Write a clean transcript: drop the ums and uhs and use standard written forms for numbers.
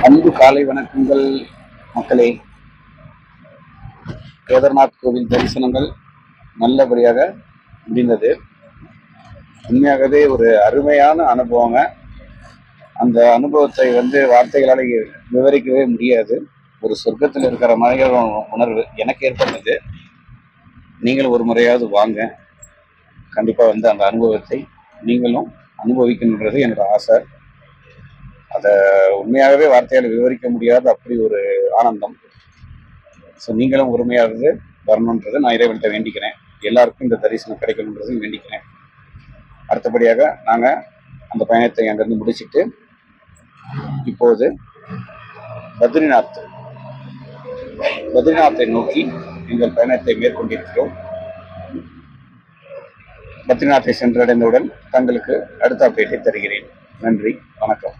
அன்பு காலை வணக்கங்கள் மக்களே. கேதார்நாத் கோவில் தரிசனங்கள் நல்லபடியாக முடிந்தது. உண்மையாகவே ஒரு அருமையான அனுபவங்க. அந்த அனுபவத்தை வார்த்தைகளால் விவரிக்கவே முடியாது. ஒரு சொர்க்கத்தில் இருக்கிற மாதிரியான உணர்வு எனக்கு ஏற்பட்டது. நீங்களும் ஒரு முறையாவது வாங்க. கண்டிப்பாக அந்த அனுபவத்தை நீங்களும் அனுபவிக்கணுன்றது என்னோட ஆசை. அதை உண்மையாகவே வார்த்தையால் விவரிக்க முடியாத அப்படி ஒரு ஆனந்தம். ஸோ நீங்களும் உரிமையாவது வரணுன்றது நான் இறைவன்கிட்ட வேண்டிக்கிறேன். எல்லாருக்கும் இந்த தரிசனம் கிடைக்கணுன்றது வேண்டிக்கிறேன். அடுத்தபடியாக நாங்கள் அந்த பயணத்தை அங்கேருந்து முடிச்சுட்டு இப்போது பத்ரிநாத்தை நோக்கி எங்கள் பயணத்தை மேற்கொண்டிருக்கிறோம். பத்ரிநாத்தை சென்றடைந்தவுடன் தங்களுக்கு அடுத்த அப்டேட்டை தருகிறேன். நன்றி, வணக்கம்.